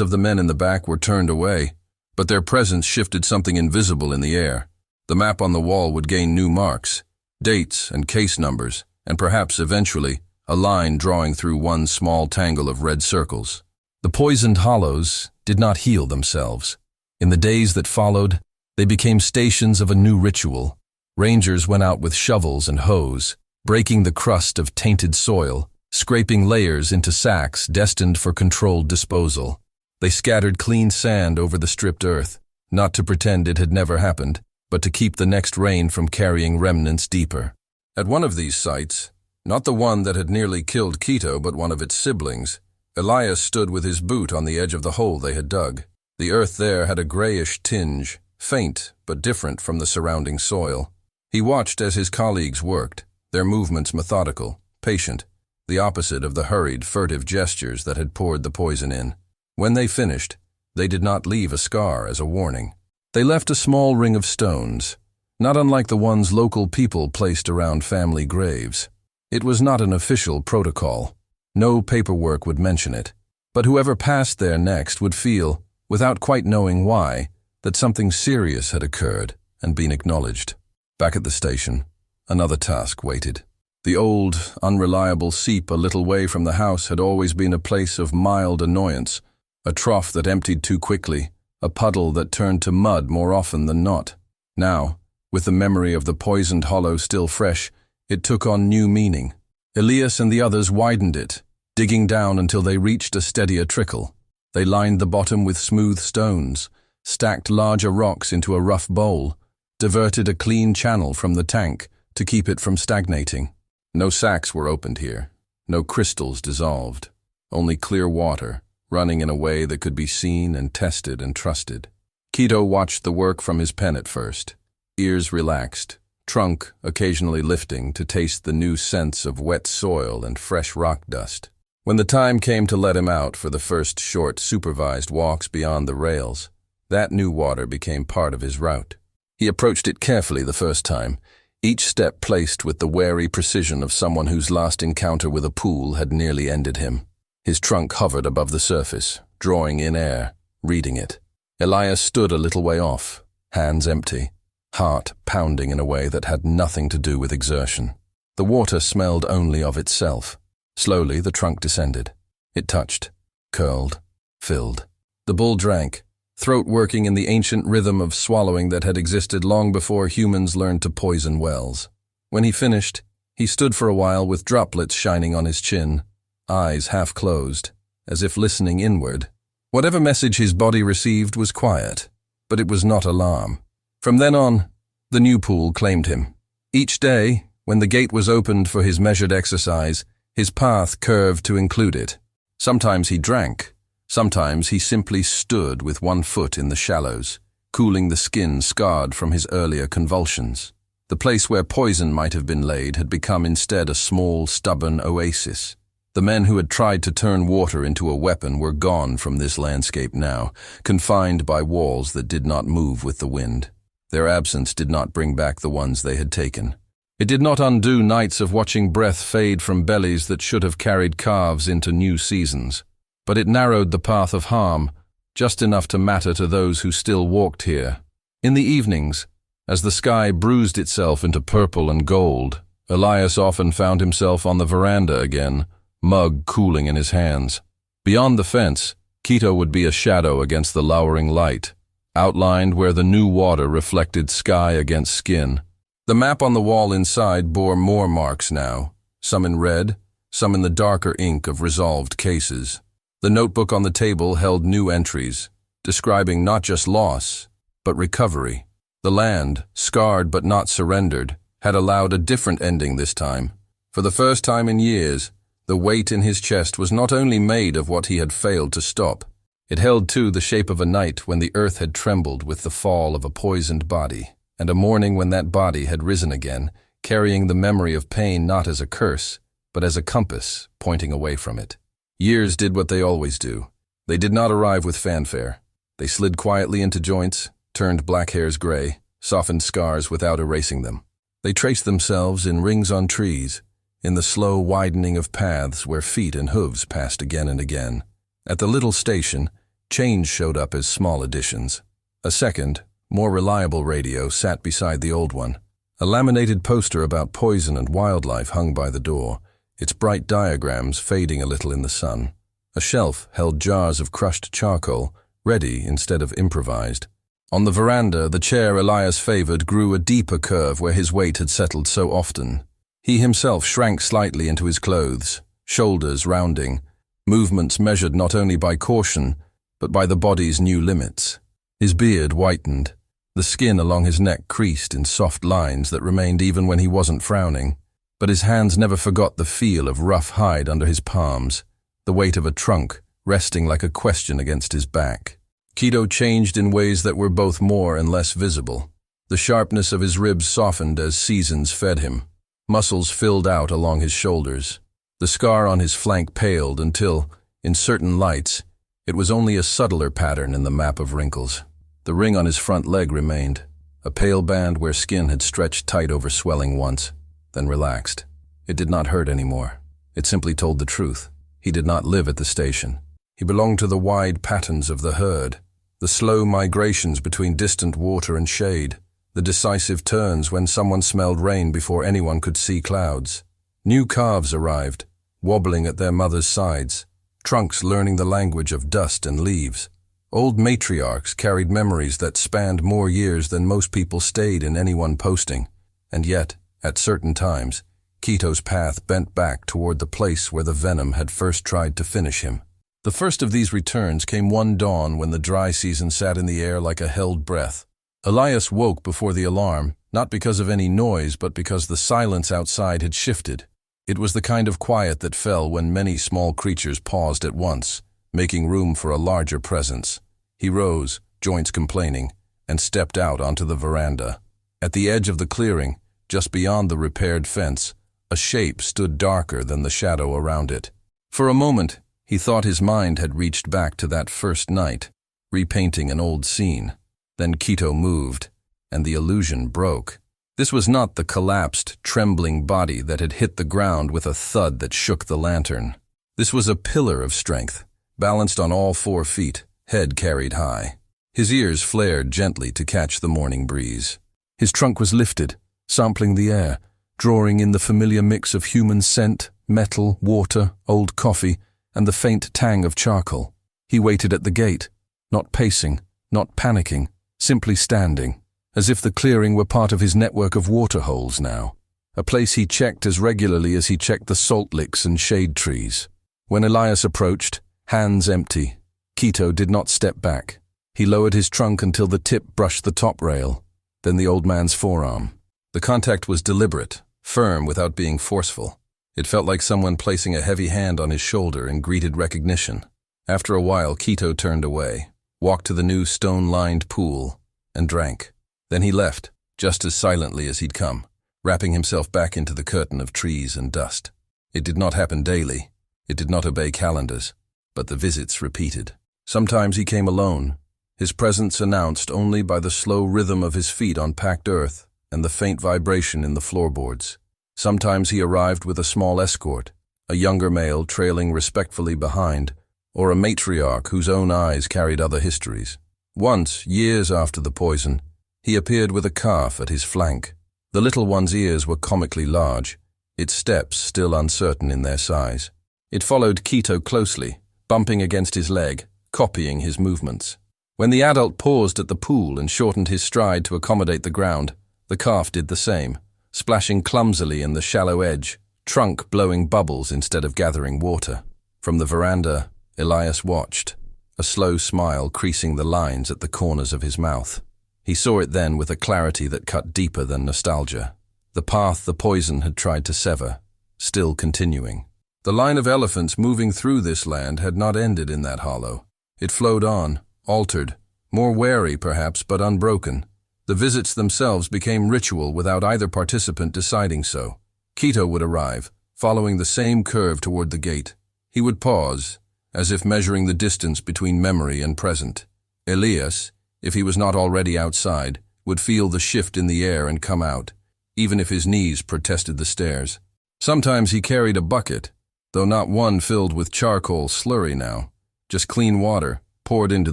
of the men in the back were turned away, but their presence shifted something invisible in the air. The map on the wall would gain new marks, dates and case numbers, and perhaps eventually a line drawing through one small tangle of red circles. The poisoned hollows did not heal themselves. In the days that followed, they became stations of a new ritual. Rangers went out with shovels and hoes, breaking the crust of tainted soil, scraping layers into sacks destined for controlled disposal. They scattered clean sand over the stripped earth, not to pretend it had never happened, but to keep the next rain from carrying remnants deeper. At one of these sites, not the one that had nearly killed Quito but one of its siblings, Elias stood with his boot on the edge of the hole they had dug. The earth there had a grayish tinge, faint but different from the surrounding soil. He watched as his colleagues worked, their movements methodical, patient, the opposite of the hurried, furtive gestures that had poured the poison in. When they finished, they did not leave a scar as a warning. They left a small ring of stones, not unlike the ones local people placed around family graves. It was not an official protocol. No paperwork would mention it, but whoever passed there next would feel, without quite knowing why, that something serious had occurred and been acknowledged. Back at the station, another task waited. The old, unreliable seep a little way from the house had always been a place of mild annoyance, a trough that emptied too quickly, a puddle that turned to mud more often than not. Now, with the memory of the poisoned hollow still fresh, it took on new meaning. Elias and the others widened it, digging down until they reached a steadier trickle. They lined the bottom with smooth stones, stacked larger rocks into a rough bowl, diverted a clean channel from the tank to keep it from stagnating. No sacks were opened here, no crystals dissolved, only clear water, running in a way that could be seen and tested and trusted. Quito watched the work from his pen at first, ears relaxed, trunk occasionally lifting to taste the new scents of wet soil and fresh rock dust. When the time came to let him out for the first short supervised walks beyond the rails, that new water became part of his route. He approached it carefully the first time, each step placed with the wary precision of someone whose last encounter with a pool had nearly ended him. His trunk hovered above the surface, drawing in air, reading it. Elias stood a little way off, hands empty, heart pounding in a way that had nothing to do with exertion. The water smelled only of itself. Slowly the trunk descended. It touched, curled, filled. The bull drank, throat working in the ancient rhythm of swallowing that had existed long before humans learned to poison wells. When he finished, he stood for a while with droplets shining on his chin, eyes half closed, as if listening inward. Whatever message his body received was quiet, but it was not alarm. From then on, the new pool claimed him. Each day, when the gate was opened for his measured exercise, his path curved to include it. Sometimes he drank, sometimes he simply stood with one foot in the shallows, cooling the skin scarred from his earlier convulsions. The place where poison might have been laid had become instead a small, stubborn oasis. The men who had tried to turn water into a weapon were gone from this landscape now, confined by walls that did not move with the wind. Their absence did not bring back the ones they had taken. It did not undo nights of watching breath fade from bellies that should have carried calves into new seasons, but it narrowed the path of harm, just enough to matter to those who still walked here. In the evenings, as the sky bruised itself into purple and gold, Elias often found himself on the veranda again, mug cooling in his hands. Beyond the fence, Quito would be a shadow against the lowering light, outlined where the new water reflected sky against skin. The map on the wall inside bore more marks now, some in red, some in the darker ink of resolved cases. The notebook on the table held new entries, describing not just loss, but recovery. The land, scarred but not surrendered, had allowed a different ending this time. For the first time in years, the weight in his chest was not only made of what he had failed to stop. It held too the shape of a night when the earth had trembled with the fall of a poisoned body, and a morning when that body had risen again, carrying the memory of pain not as a curse, but as a compass pointing away from it. Years did what they always do. They did not arrive with fanfare. They slid quietly into joints, turned black hairs gray, softened scars without erasing them. They traced themselves in rings on trees, in the slow widening of paths where feet and hooves passed again and again. At the little station, change showed up as small additions. A second, more reliable radio sat beside the old one. A laminated poster about poison and wildlife hung by the door, its bright diagrams fading a little in the sun. A shelf held jars of crushed charcoal, ready instead of improvised. On the veranda, the chair Elias favored grew a deeper curve where his weight had settled so often. He himself shrank slightly into his clothes, shoulders rounding, movements measured not only by caution, but by the body's new limits. His beard whitened, the skin along his neck creased in soft lines that remained even when he wasn't frowning, but his hands never forgot the feel of rough hide under his palms, the weight of a trunk resting like a question against his back. Quito changed in ways that were both more and less visible. The sharpness of his ribs softened as seasons fed him. Muscles filled out along his shoulders. The scar on his flank paled until, in certain lights, it was only a subtler pattern in the map of wrinkles. The ring on his front leg remained, a pale band where skin had stretched tight over swelling once, then relaxed. It did not hurt anymore. It simply told the truth. He did not live at the station. He belonged to the wide patterns of the herd, the slow migrations between distant water and shade, the decisive turns when someone smelled rain before anyone could see clouds. New calves arrived, wobbling at their mother's sides, trunks learning the language of dust and leaves. Old matriarchs carried memories that spanned more years than most people stayed in any one posting, and yet, at certain times, Quito's path bent back toward the place where the venom had first tried to finish him. The first of these returns came one dawn when the dry season sat in the air like a held breath. Elias woke before the alarm, not because of any noise but because the silence outside had shifted. It was the kind of quiet that fell when many small creatures paused at once, making room for a larger presence. He rose, joints complaining, and stepped out onto the veranda. At the edge of the clearing, just beyond the repaired fence, a shape stood darker than the shadow around it. For a moment, he thought his mind had reached back to that first night, repainting an old scene. Then Quito moved, and the illusion broke. This was not the collapsed, trembling body that had hit the ground with a thud that shook the lantern. This was a pillar of strength, balanced on all 4 feet, head carried high. His ears flared gently to catch the morning breeze. His trunk was lifted, sampling the air, drawing in the familiar mix of human scent, metal, water, old coffee, and the faint tang of charcoal. He waited at the gate, not pacing, not panicking, simply standing, as if the clearing were part of his network of water holes now, a place he checked as regularly as he checked the salt licks and shade trees. When Elias approached, hands empty, Quito did not step back. He lowered his trunk until the tip brushed the top rail, then the old man's forearm. The contact was deliberate, firm without being forceful. It felt like someone placing a heavy hand on his shoulder and greeted recognition. After a while, Quito turned away, walked to the new stone-lined pool, and drank. Then he left, just as silently as he'd come, wrapping himself back into the curtain of trees and dust. It did not happen daily. It did not obey calendars, but the visits repeated. Sometimes he came alone, his presence announced only by the slow rhythm of his feet on packed earth and the faint vibration in the floorboards. Sometimes he arrived with a small escort, a younger male trailing respectfully behind, or a matriarch whose own eyes carried other histories. Once, years after the poison, he appeared with a calf at his flank. The little one's ears were comically large, its steps still uncertain in their size. It followed Quito closely, bumping against his leg, copying his movements. When the adult paused at the pool and shortened his stride to accommodate the ground, the calf did the same, splashing clumsily in the shallow edge, trunk blowing bubbles instead of gathering water. From the veranda, Elias watched, a slow smile creasing the lines at the corners of his mouth. He saw it then with a clarity that cut deeper than nostalgia. The path the poison had tried to sever, still continuing. The line of elephants moving through this land had not ended in that hollow. It flowed on, altered, more wary perhaps, but unbroken. The visits themselves became ritual without either participant deciding so. Quito would arrive, following the same curve toward the gate. He would pause, as if measuring the distance between memory and present. Elias, if he was not already outside, would feel the shift in the air and come out, even if his knees protested the stairs. Sometimes he carried a bucket, though not one filled with charcoal slurry now, just clean water, poured into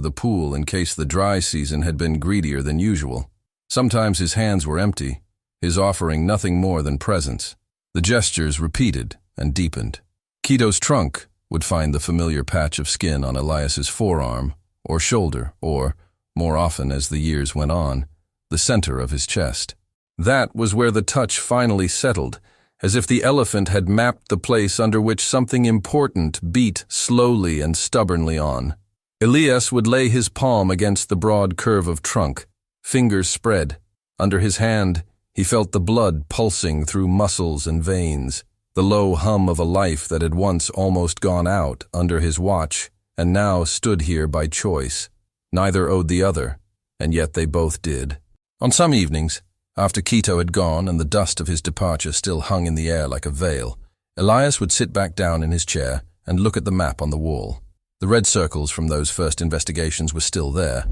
the pool in case the dry season had been greedier than usual. Sometimes his hands were empty, his offering nothing more than presents. The gestures repeated and deepened. Quito's trunk would find the familiar patch of skin on Elias's forearm or shoulder or, more often as the years went on, the center of his chest. That was where the touch finally settled, as if the elephant had mapped the place under which something important beat slowly and stubbornly on. Elias would lay his palm against the broad curve of trunk, fingers spread. Under his hand, he felt the blood pulsing through muscles and veins, the low hum of a life that had once almost gone out under his watch and now stood here by choice. Neither owed the other, and yet they both did. On some evenings, after Quito had gone and the dust of his departure still hung in the air like a veil, Elias would sit back down in his chair and look at the map on the wall. The red circles from those first investigations were still there,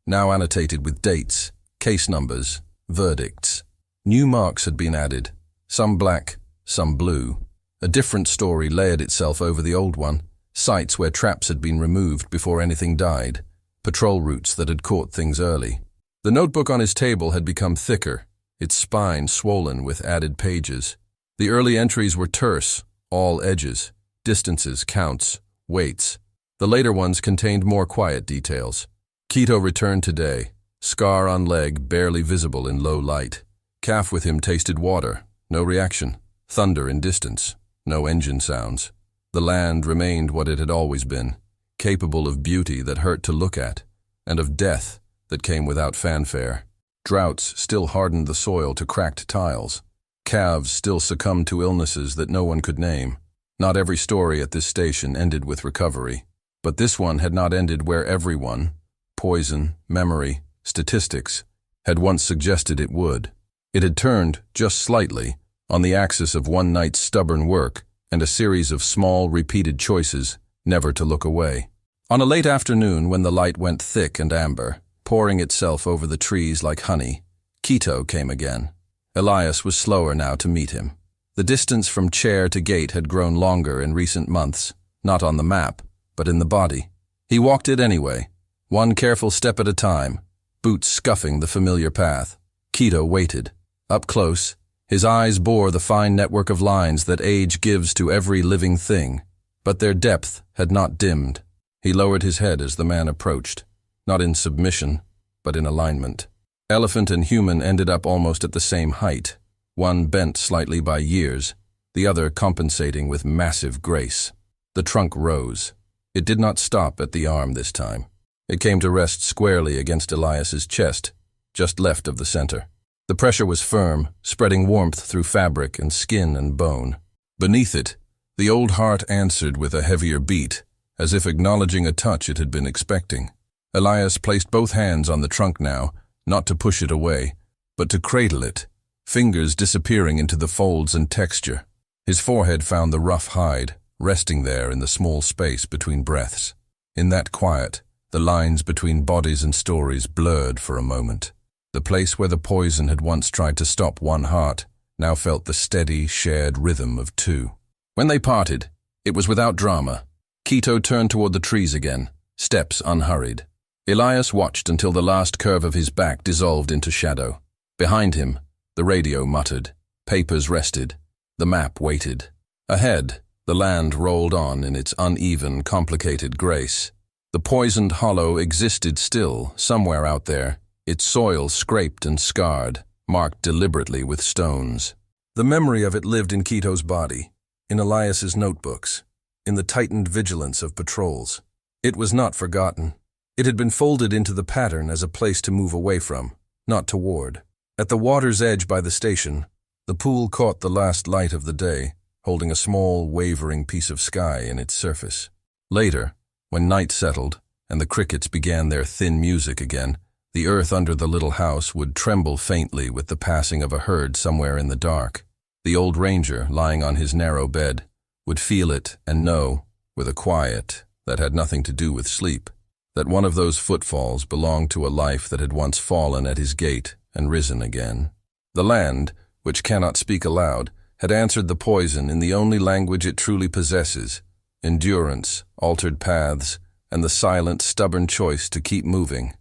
now annotated with dates, case numbers, verdicts. New marks had been added, some black, some blue. A different story layered itself over the old one, sites where traps had been removed before anything died, patrol routes that had caught things early. The notebook on his table had become thicker, its spine swollen with added pages. The early entries were terse, all edges, distances, counts, weights. The later ones contained more quiet details. Quito returned today, scar on leg barely visible in low light. Calf with him tasted water, no reaction. Thunder in distance, no engine sounds. The land remained what it had always been, capable of beauty that hurt to look at, and of death that came without fanfare. Droughts still hardened the soil to cracked tiles. Calves still succumbed to illnesses that no one could name. Not every story at this station ended with recovery. But this one had not ended where everyone, poison, memory, statistics, had once suggested it would. It had turned, just slightly, on the axis of one night's stubborn work and a series of small, repeated choices, never to look away. On a late afternoon when the light went thick and amber, pouring itself over the trees like honey, Quito came again. Elias was slower now to meet him. The distance from chair to gate had grown longer in recent months, not on the map, but in the body. He walked it anyway, one careful step at a time, boots scuffing the familiar path. Quito waited. Up close, his eyes bore the fine network of lines that age gives to every living thing, but their depth had not dimmed. He lowered his head as the man approached, not in submission, but in alignment. Elephant and human ended up almost at the same height, one bent slightly by years, the other compensating with massive grace. The trunk rose. It did not stop at the arm this time. It came to rest squarely against Elias's chest, just left of the center. The pressure was firm, spreading warmth through fabric and skin and bone. Beneath it, the old heart answered with a heavier beat, as if acknowledging a touch it had been expecting. Elias placed both hands on the trunk now, not to push it away, but to cradle it, fingers disappearing into the folds and texture. His forehead found the rough hide, resting there in the small space between breaths. In that quiet, the lines between bodies and stories blurred for a moment. The place where the poison had once tried to stop one heart now felt the steady, shared rhythm of two. When they parted, it was without drama. Quito turned toward the trees again, steps unhurried. Elias watched until the last curve of his back dissolved into shadow. Behind him, the radio muttered. Papers rested. The map waited. Ahead, the land rolled on in its uneven, complicated grace. The poisoned hollow existed still, somewhere out there, its soil scraped and scarred, marked deliberately with stones. The memory of it lived in Quito's body, in Elias's notebooks, in the tightened vigilance of patrols. It was not forgotten. It had been folded into the pattern as a place to move away from, not toward. At the water's edge by the station, the pool caught the last light of the day, holding a small, wavering piece of sky in its surface. Later, when night settled and the crickets began their thin music again, the earth under the little house would tremble faintly with the passing of a herd somewhere in the dark. The old ranger, lying on his narrow bed, would feel it and know, with a quiet that had nothing to do with sleep, that one of those footfalls belonged to a life that had once fallen at his gate and risen again. The land, which cannot speak aloud, had answered the poison in the only language it truly possesses: endurance, altered paths, and the silent, stubborn choice to keep moving.